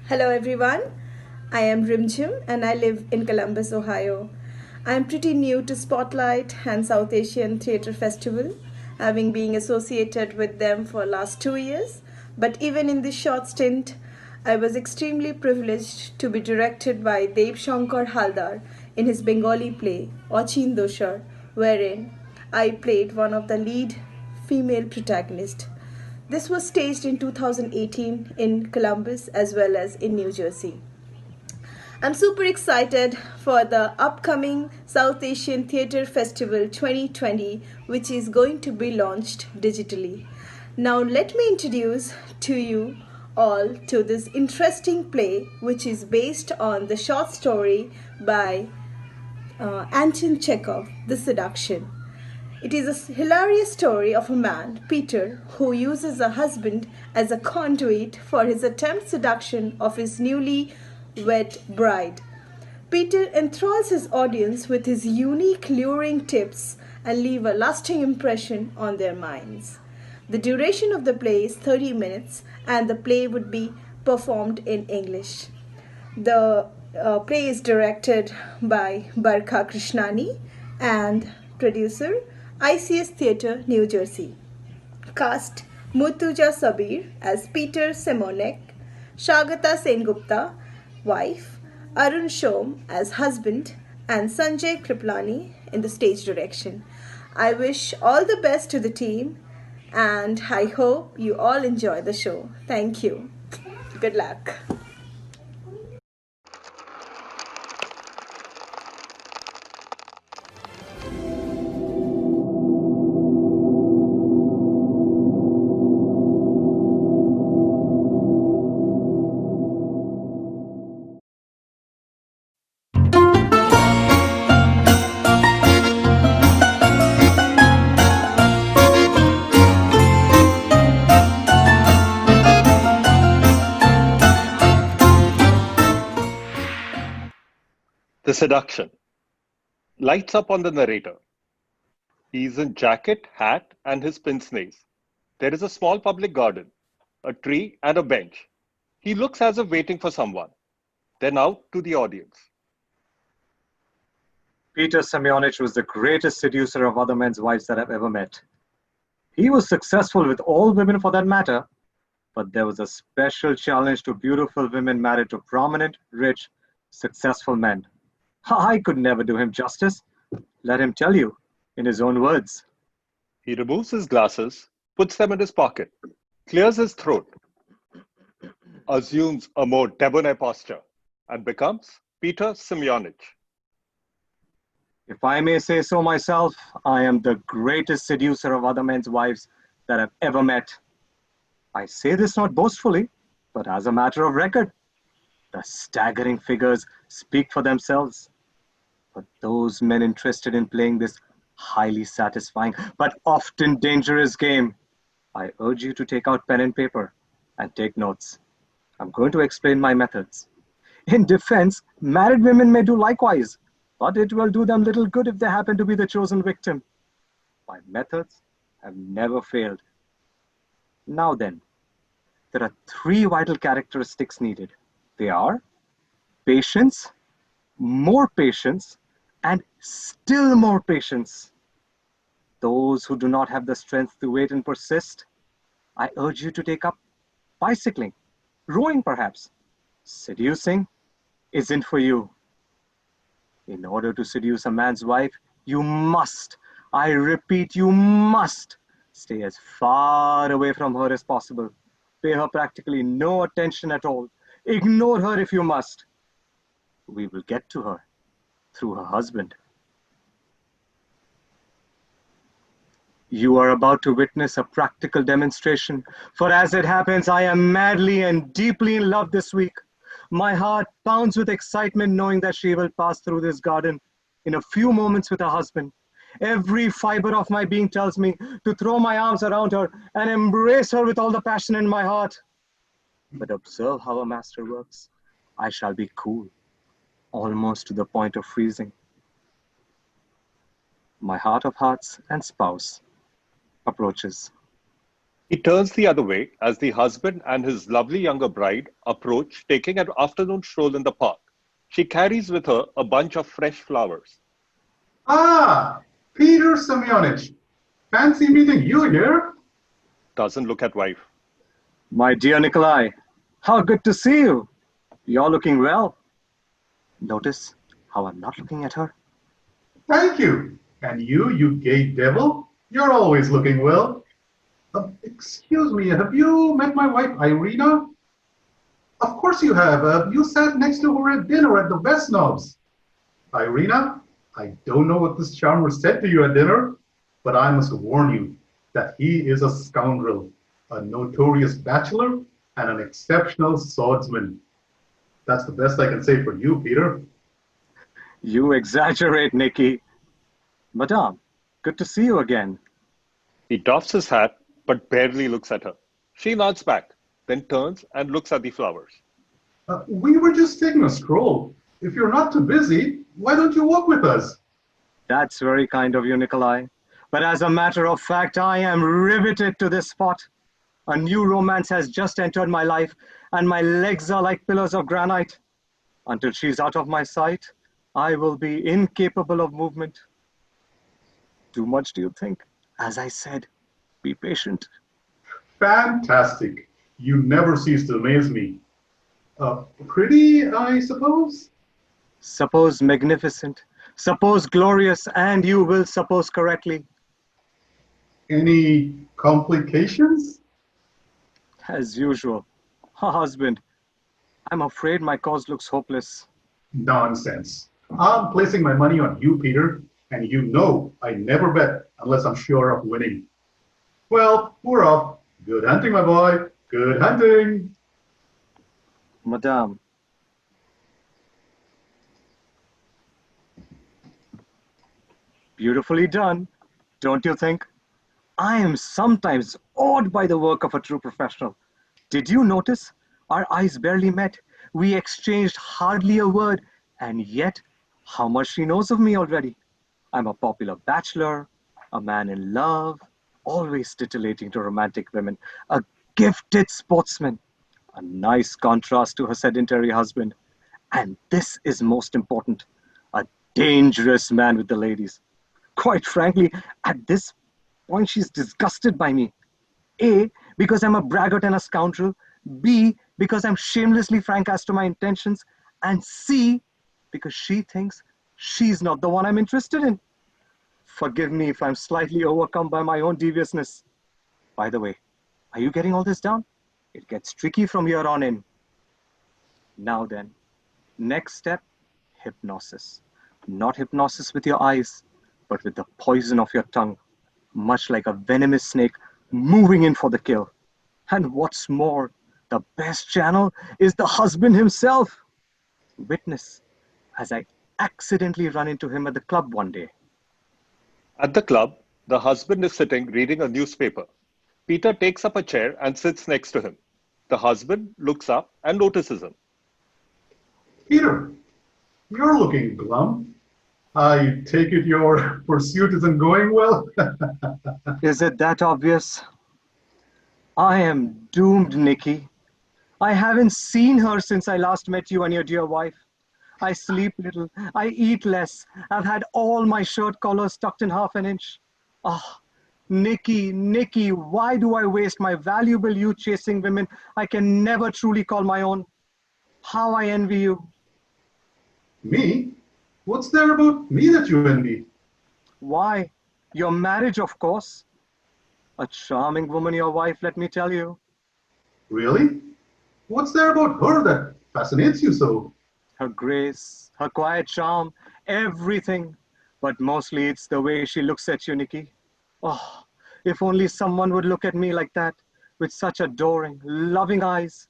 Hello everyone, I am Rimjim and I live in Columbus, Ohio. I am pretty new to Spotlight and South Asian Theatre Festival, having been associated with them for last 2 years. But even in this short stint, I was extremely privileged to be directed by Dev Shankar Haldar in his Bengali play Ochin Doshar, wherein I played one of the lead female protagonists. This was staged in 2018 in Columbus as well as in New Jersey. I'm super excited for the upcoming South Asian Theatre Festival 2020, which is going to be launched digitally. Now, let me introduce to you all to this interesting play, which is based on the short story by Anton Chekhov, The Seduction. It is a hilarious story of a man, Peter, who uses a husband as a conduit for his attempt seduction of his newly wed bride. Peter enthralls his audience with his unique luring tips and leave a lasting impression on their minds. The duration of the play is 30 minutes and the play would be performed in English. The play is directed by Barkha Krishnani and producer ICS Theatre, New Jersey. Cast Murtuja Sabir as Peter Simonek, Shagata Sengupta, wife, Arun Shom as husband, and Sanjay Kriplani in the stage direction. I wish all the best to the team and I hope you all enjoy the show. Thank you. Good luck. The seduction lights up on the narrator. He's in jacket, hat, and his pince nez. There is a small public garden, a tree, and a bench. He looks as if waiting for someone. Then out to the audience. Peter Semyonich was the greatest seducer of other men's wives that I've ever met. He was successful with all women for that matter, but there was a special challenge to beautiful women married to prominent, rich, successful men. I could never do him justice. Let him tell you, in his own words. He removes his glasses, puts them in his pocket, clears his throat, assumes a more debonair posture, and becomes Peter Semyonich. If I may say so myself, I am the greatest seducer of other men's wives that I've ever met. I say this not boastfully, but as a matter of record. The staggering figures speak for themselves. For those men interested in playing this highly satisfying but often dangerous game, I urge you to take out pen and paper and take notes. I'm going to explain my methods. In defense, married women may do likewise, but it will do them little good if they happen to be the chosen victim. My methods have never failed. Now then, there are three vital characteristics needed. They are patience, more patience, and still more patience. Those who do not have the strength to wait and persist, I urge you to take up bicycling, rowing perhaps. Seducing isn't for you. In order to seduce a man's wife, you must, I repeat, you must stay as far away from her as possible. Pay her practically no attention at all. Ignore her if you must. We will get to her through her husband. You are about to witness a practical demonstration, for as it happens, I am madly and deeply in love this week. My heart pounds with excitement knowing that she will pass through this garden in a few moments with her husband. Every fiber of my being tells me to throw my arms around her and embrace her with all the passion in my heart. But observe how a master works. I shall be cool, almost to the point of freezing. My heart of hearts and spouse approaches. He turns the other way as the husband and his lovely younger bride approach, taking an afternoon stroll in the park. She carries with her a bunch of fresh flowers. Ah, Peter Semyonich. Fancy meeting you here. Doesn't look at wife. My dear Nikolai, how good to see you. You're looking well. Notice how I'm not looking at her? Thank you. And you gay devil, you're always looking well. Excuse me, have you met my wife Irina? Of course you have. You sat next to her at dinner at the Vesnovs. Irina, I don't know what this charmer said to you at dinner, but I must warn you that he is a scoundrel, a notorious bachelor, and an exceptional swordsman. That's the best I can say for you, Peter. You exaggerate, Nikki. Madame, good to see you again. He doffs his hat but barely looks at her. She nods back, then turns and looks at the flowers. We were just taking a stroll. If you're not too busy, why don't you walk with us? That's very kind of you, Nikolai. But as a matter of fact, I am riveted to this spot. A new romance has just entered my life, and my legs are like pillars of granite. Until she's out of my sight, I will be incapable of movement. Too much, do you think? As I said, be patient. Fantastic. You never cease to amaze me. Pretty, I suppose? Suppose magnificent, suppose glorious, and you will suppose correctly. Any complications? As usual. Husband, I'm afraid my cause looks hopeless. Nonsense. I'm placing my money on you, Peter, and you know I never bet unless I'm sure of winning. Well, we're off. Good hunting, my boy. Good hunting. Madame. Beautifully done, don't you think? I am sometimes awed by the work of a true professional. Did you notice? Our eyes barely met. We exchanged hardly a word, and yet, how much she knows of me already. I'm a popular bachelor, a man in love, always titillating to romantic women, a gifted sportsman, a nice contrast to her sedentary husband. And this is most important, a dangerous man with the ladies. Quite frankly, at this point, she's disgusted by me. A, because I'm a braggart and a scoundrel. B, because I'm shamelessly frank as to my intentions. And C, because she thinks she's not the one I'm interested in. Forgive me if I'm slightly overcome by my own deviousness. By the way, are you getting all this down? It gets tricky from here on in. Now then, next step, hypnosis. Not hypnosis with your eyes, but with the poison of your tongue, much like a venomous snake moving in for the kill. And what's more, the best channel is the husband himself. Witness as I accidentally run into him at the club one day. At the club, the husband is sitting reading a newspaper. Peter takes up a chair and sits next to him. The husband looks up and notices him. Peter, you're looking glum. I take it your pursuit isn't going well? Is it that obvious? I am doomed, Nikki. I haven't seen her since I last met you and your dear wife. I sleep little, I eat less. I've had all my shirt collars tucked in half an inch. Ah, Nikki, Nikki, why do I waste my valuable youth chasing women I can never truly call my own? How I envy you. Me? What's there about me that you envy? Why? Your marriage, of course. A charming woman, your wife, let me tell you. Really? What's there about her that fascinates you so? Her grace, her quiet charm, everything. But mostly it's the way she looks at you, Nikki. Oh, if only someone would look at me like that, with such adoring, loving eyes.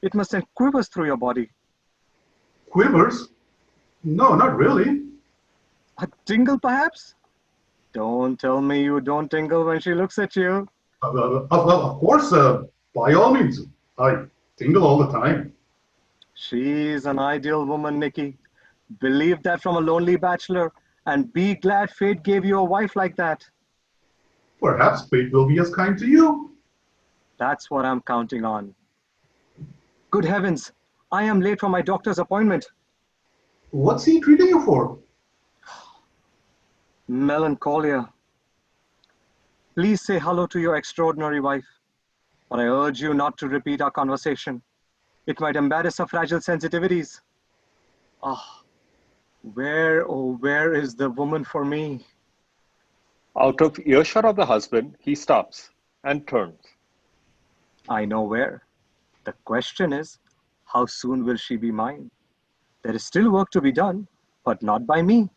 It must send quivers through your body. Quivers? No, not really. A tingle, perhaps? Don't tell me you don't tingle when she looks at you. Of course, by all means. I tingle all the time. She's an ideal woman, Nikki. Believe that from a lonely bachelor, and be glad fate gave you a wife like that. Perhaps fate will be as kind to you. That's what I'm counting on. Good heavens, I am late for my doctor's appointment. What's he treating you for? Melancholia. Please say hello to your extraordinary wife, but I urge you not to repeat our conversation. It might embarrass her fragile sensitivities. Ah, where, oh, where is the woman for me? Out of earshot of the husband, he stops and turns. I know where. The question is, how soon will she be mine? There is still work to be done, but not by me.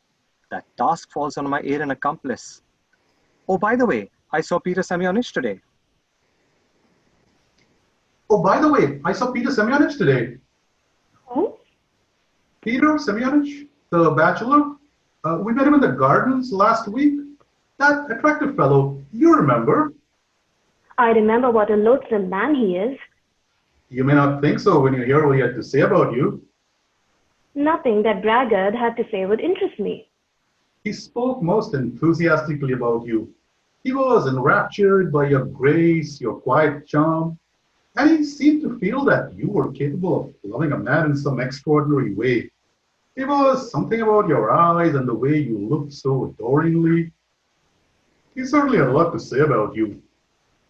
That task falls on my heir and accomplice. Oh, by the way, I saw Peter Semyonich today. Oh, by the way, I saw Peter Semyonich today. Who? Peter Semyonich, the bachelor. We met him in the gardens last week. That attractive fellow, you remember. I remember what a loathsome man he is. You may not think so when you hear what he had to say about you. Nothing that braggart had to say would interest me. He spoke most enthusiastically about you. He was enraptured by your grace, your quiet charm, and he seemed to feel that you were capable of loving a man in some extraordinary way. It was something about your eyes and the way you looked so adoringly. He certainly had a lot to say about you.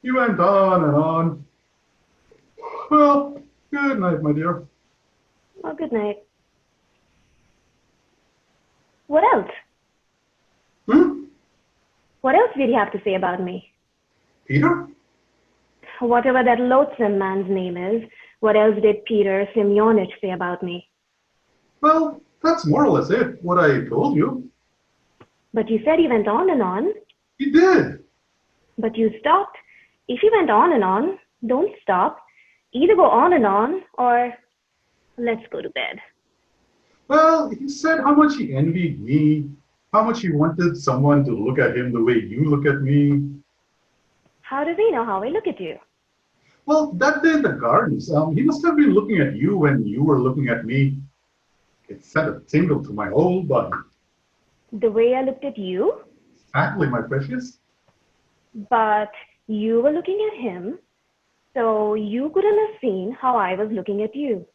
He went on and on. Well, good night, my dear. Well, good night. What else? Hmm? What else did he have to say about me? Peter? Whatever that loathsome man's name is, what else did Peter Semyonich say about me? Well, that's more or less it, what I told you. But you said he went on and on. He did. But you stopped. If he went on and on, don't stop. Either go on and on, or let's go to bed. Well, he said how much he envied me, how much he wanted someone to look at him the way you look at me. How does he know how I look at you? Well, that day in the gardens, he must have been looking at you when you were looking at me. It sent a tingle to my whole body. The way I looked at you? Exactly, my precious. But you were looking at him, so you couldn't have seen how I was looking at you.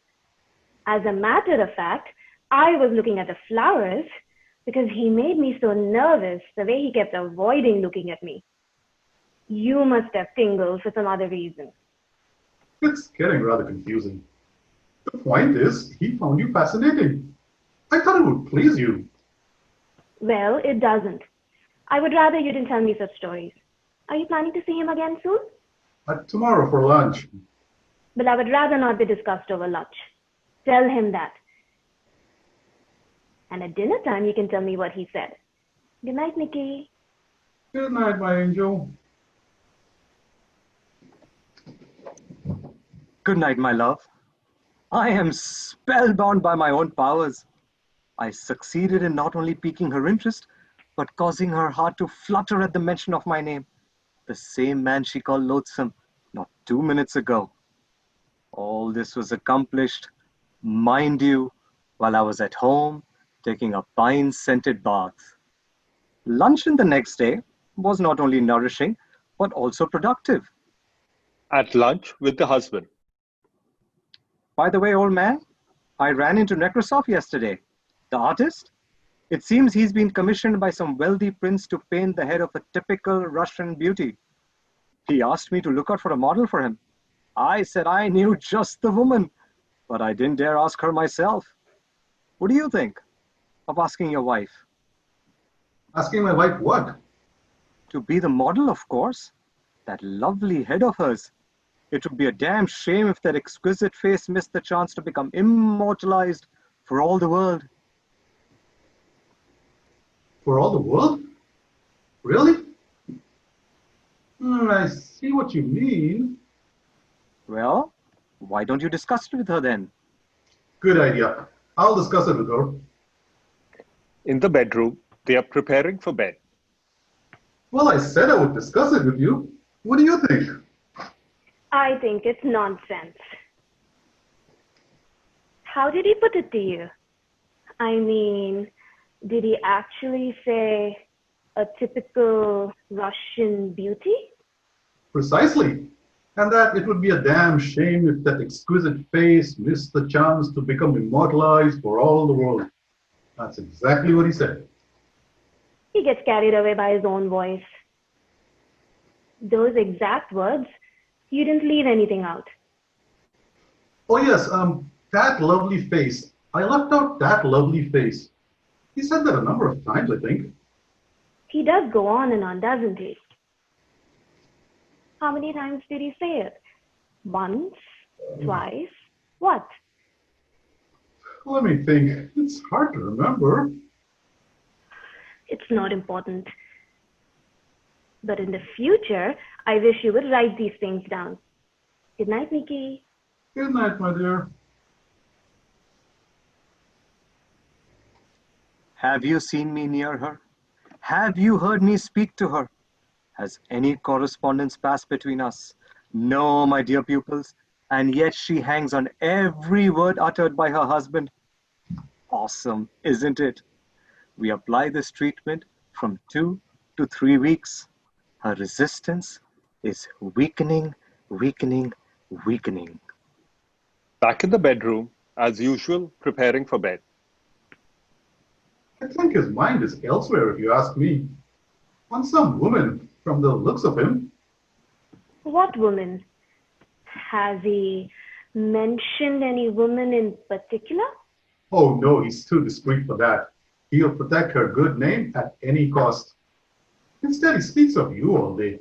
As a matter of fact, I was looking at the flowers because he made me so nervous the way he kept avoiding looking at me. You must have tingled for some other reason. It's getting rather confusing. The point is, he found you fascinating. I thought it would please you. Well, it doesn't. I would rather you didn't tell me such stories. Are you planning to see him again soon? Tomorrow for lunch. Well, I would rather not be discussed over lunch. Tell him that. And at dinner time, you can tell me what he said. Good night, Nikki. Good night, my angel. Good night, my love. I am spellbound by my own powers. I succeeded in not only piquing her interest, but causing her heart to flutter at the mention of my name. The same man she called loathsome not 2 minutes ago. All this was accomplished, mind you, while I was at home taking a pine-scented bath. Luncheon the next day was not only nourishing, but also productive. At lunch with the husband. By the way, old man, I ran into Nekrasov yesterday. The artist? It seems he's been commissioned by some wealthy prince to paint the head of a typical Russian beauty. He asked me to look out for a model for him. I said I knew just the woman, but I didn't dare ask her myself. What do you think of asking your wife? Asking my wife what? To be the model, of course. That lovely head of hers. It would be a damn shame if that exquisite face missed the chance to become immortalized for all the world. For all the world? Really? I see what you mean. Well, why don't you discuss it with her then? Good idea. I'll discuss it with her. In the bedroom, they are preparing for bed. Well, I said I would discuss it with you. What do you think? I think it's nonsense. How did he put it to you? I mean, did he actually say a typical Russian beauty? Precisely. and that it would be a damn shame if that exquisite face missed the chance to become immortalized for all the world. That's exactly what he said. He gets carried away by his own voice. Those exact words, you didn't leave anything out. Oh yes, that lovely face. I left out that lovely face. He said that a number of times, I think. He does go on and on, doesn't he? How many times did he say it? Once? Twice? What? Let me think. It's hard to remember. It's not important. But in the future, I wish you would write these things down. Good night, Nikki. Good night, my dear. Have you seen me near her? Have you heard me speak to her? Has any correspondence passed between us? No, my dear pupils, and yet she hangs on every word uttered by her husband. Awesome, isn't it? We apply this treatment from 2 to 3 weeks. Her resistance is weakening, weakening, weakening. Back in the bedroom, as usual, preparing for bed. I think his mind is elsewhere, if you ask me. On some woman, from the looks of him. What woman? Has he mentioned any woman in particular? Oh no, he's too discreet for that. He'll protect her good name at any cost. Instead, he speaks of you all day.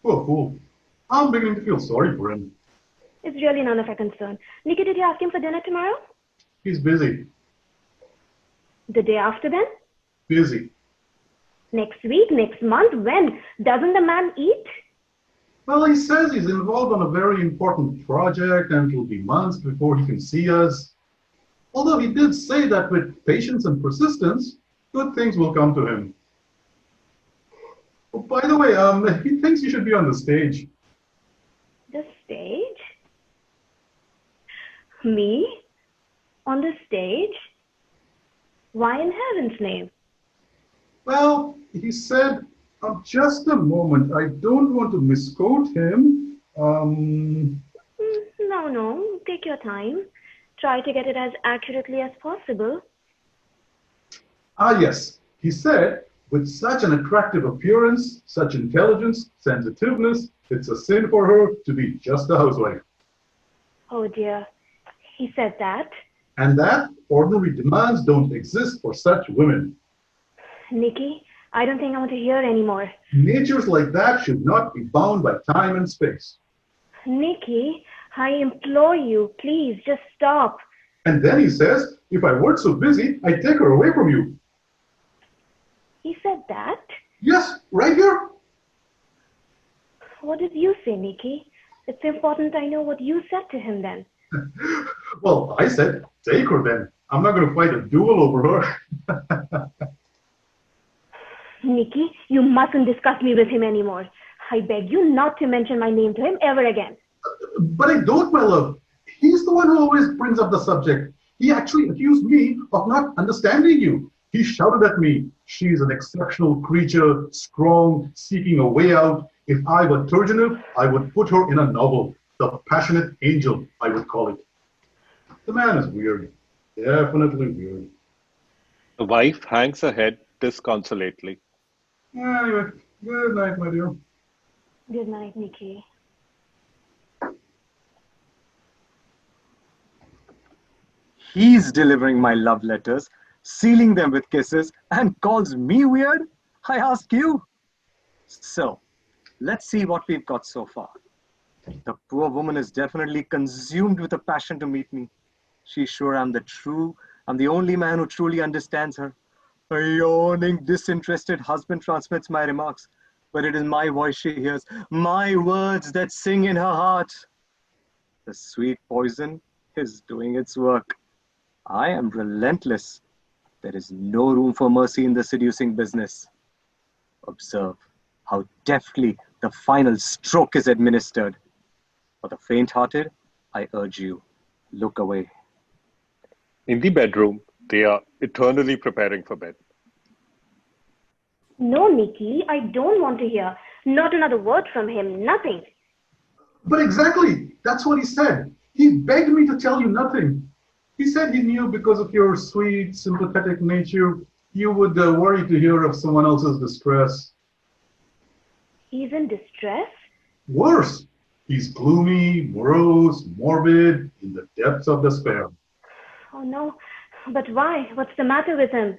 Poor fool. I'm beginning to feel sorry for him. It's really none of our concern. Nikki, did you ask him for dinner tomorrow? He's busy. The day after then? Busy. Next week? Next month? When? Doesn't the man eat? Well, he says he's involved on a very important project and it'll be months before he can see us. Although he did say that with patience and persistence, good things will come to him. Oh, by the way, he thinks you should be on the stage. The stage? Me? On the stage? Why in heaven's name? Well, he said, just a moment, I don't want to misquote him. No, take your time. Try to get it as accurately as possible. Ah, yes. He said, with such an attractive appearance, such intelligence, sensitiveness, it's a sin for her to be just a housewife. Oh dear, he said that. And that ordinary demands don't exist for such women. Nikki, I don't think I want to hear anymore. Natures like that should not be bound by time and space. Nikki, I implore you, please, just stop. And then he says, if I weren't so busy, I'd take her away from you. He said that? Yes, right here. What did you say, Nikki? It's important I know what you said to him then. Well, I said, take her then. I'm not going to fight a duel over her. Nikki, you mustn't discuss me with him anymore. I beg you not to mention my name to him ever again. But I don't, my love. He's the one who always brings up the subject. He actually accused me of not understanding you. He shouted at me, she's an exceptional creature, strong, seeking a way out. If I were Turgenev, I would put her in a novel. The Passionate Angel, I would call it. The man is weird. Definitely weird. The wife hangs her head disconsolately. Anyway, good night, my dear. Good night, Nikki. He's delivering my love letters, sealing them with kisses, and calls me weird? I ask you. So, let's see what we've got so far. The poor woman is definitely consumed with a passion to meet me. She's sure I'm the only man who truly understands her. A yawning, disinterested husband transmits my remarks, but it is my voice she hears, my words that sing in her heart. The sweet poison is doing its work. I am relentless. There is no room for mercy in the seducing business. Observe how deftly the final stroke is administered. For the faint-hearted, I urge you, look away. In the bedroom, they are eternally preparing for bed. No, Nikki, I don't want to hear. Not another word from him, nothing. But exactly, that's what he said. He begged me to tell you nothing. He said he knew because of your sweet, sympathetic nature, you would worry to hear of someone else's distress. He's in distress? Worse, he's gloomy, morose, morbid, in the depths of despair. Oh no, but why? What's the matter with him?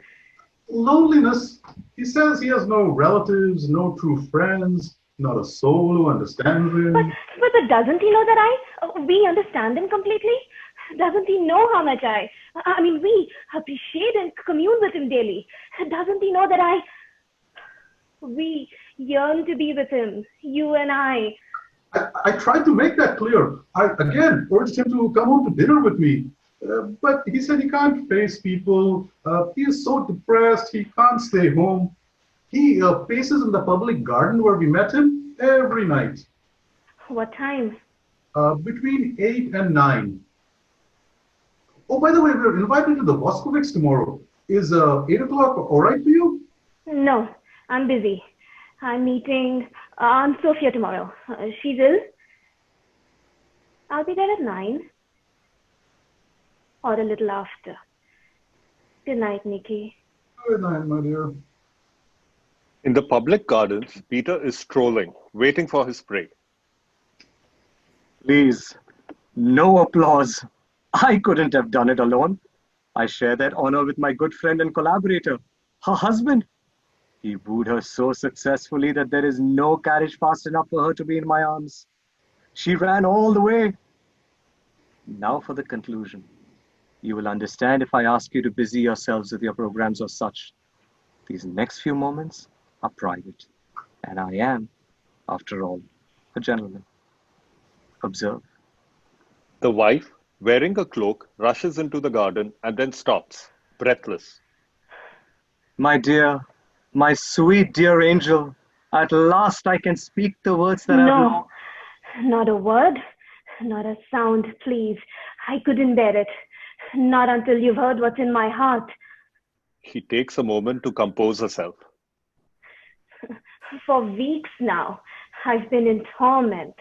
Loneliness. He says he has no relatives, no true friends, not a soul who understands But, him. but doesn't he know that we understand him completely? Doesn't he know how much I mean, we appreciate and commune with him daily? Doesn't he know that we yearn to be with him, you and I? I tried to make that clear. I again urged him to come home to dinner with me. But he said he can't face people. He is so depressed, he can't stay home. He paces in the public garden where we met him every night, What time? between 8 and 9. Oh, by the way, we're invited to the Voskovics tomorrow. Is 8 o'clock all right for you? No, I'm busy. I'm meeting Aunt Sophia tomorrow. She's ill. I'll be there at 9 or a little after. Good night, Nikki. Good night, my dear. In the public gardens, Peter is strolling, waiting for his prey. Please, no applause. I couldn't have done it alone. I share that honor with my good friend and collaborator, her husband. He wooed her so successfully that there is no carriage fast enough for her to be in my arms. She ran all the way. Now for the conclusion. You will understand if I ask you to busy yourselves with your programs or such. These next few moments are private, and I am, after all, a gentleman. Observe. The wife, wearing a cloak, rushes into the garden and then stops, breathless. My dear, my sweet dear angel, at last I can speak the words that I've long. No, not a word, not a sound, please. I couldn't bear it. Not until you've heard what's in my heart. He takes a moment to compose herself. For weeks now, I've been in torment.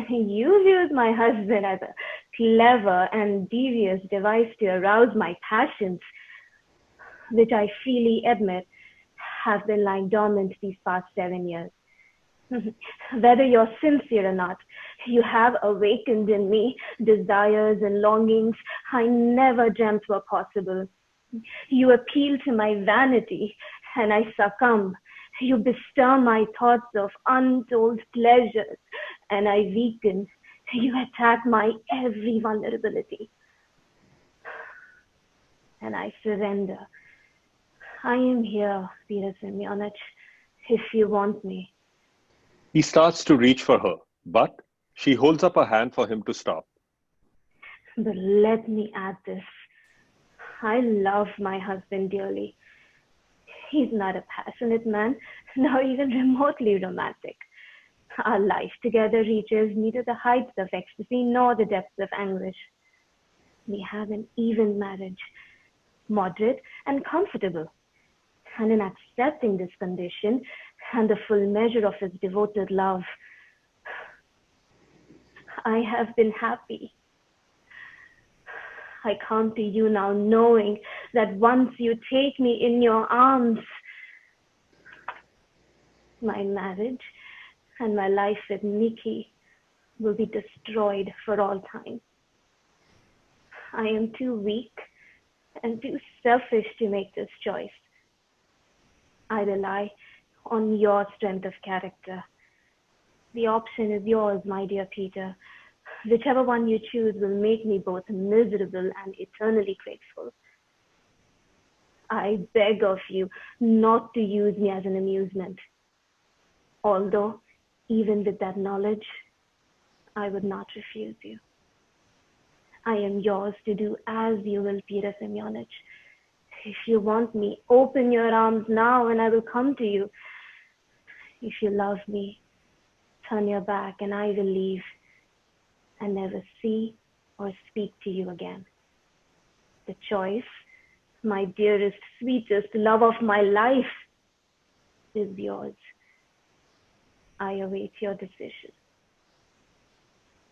You've used my husband as a clever and devious device to arouse my passions, which I freely admit have been lying dormant these past 7 years. Whether you're sincere or not, you have awakened in me desires and longings I never dreamt were possible. You appeal to my vanity, and I succumb. You bestir my thoughts of untold pleasures, and I weaken. You attack my every vulnerability, and I surrender. I am here, Peter Semyonich, if you want me. He starts to reach for her, but she holds up a hand for him to stop. But let me add this. I love my husband dearly. He's not a passionate man, nor even remotely romantic. Our life together reaches neither the heights of ecstasy nor the depths of anguish. We have an even marriage, moderate and comfortable. And in accepting this condition and the full measure of his devoted love, I have been happy. I come to you now knowing that once you take me in your arms, my marriage and my life with Nikki will be destroyed for all time. I am too weak and too selfish to make this choice. I rely on your strength of character. The option is yours, my dear Peter. Whichever one you choose will make me both miserable and eternally grateful. I beg of you not to use me as an amusement. Although, even with that knowledge, I would not refuse you. I am yours to do as you will, Peter Semyonich. If you want me, open your arms now and I will come to you. If you love me, turn your back and I will leave and never see or speak to you again. The choice, my dearest, sweetest love of my life, is yours. I await your decision.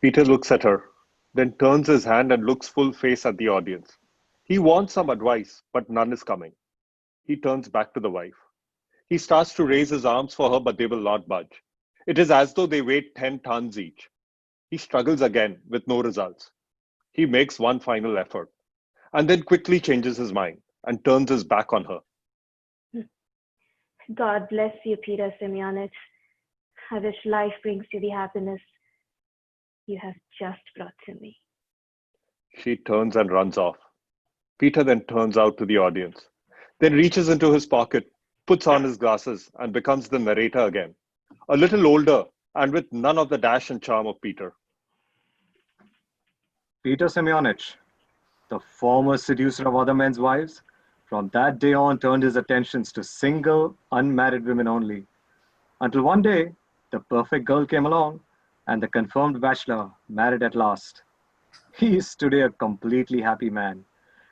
Peter looks at her, then turns his hand and looks full face at the audience. He wants some advice, but none is coming. He turns back to the wife. He starts to raise his arms for her, but they will not budge. It is as though they weighed 10 tons each. He struggles again with no results. He makes one final effort and then quickly changes his mind and turns his back on her. God bless you, Peter Semyonich. I wish life brings you the happiness you have just brought to me. She turns and runs off. Peter then turns out to the audience, then reaches into his pocket, puts on his glasses, and becomes the narrator again, a little older and with none of the dash and charm of Peter. Peter Semyonich, the former seducer of other men's wives, from that day on turned his attentions to single, unmarried women only. Until one day, the perfect girl came along, and the confirmed bachelor married at last. He is today a completely happy man,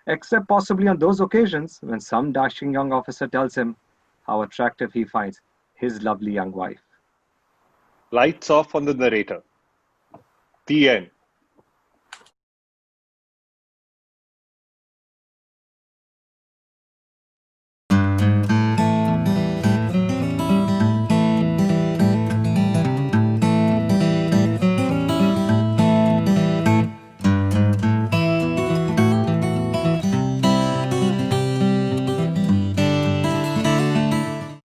except possibly on those occasions when some dashing young officer tells him how attractive he finds his lovely young wife. Lights off on the narrator. The end.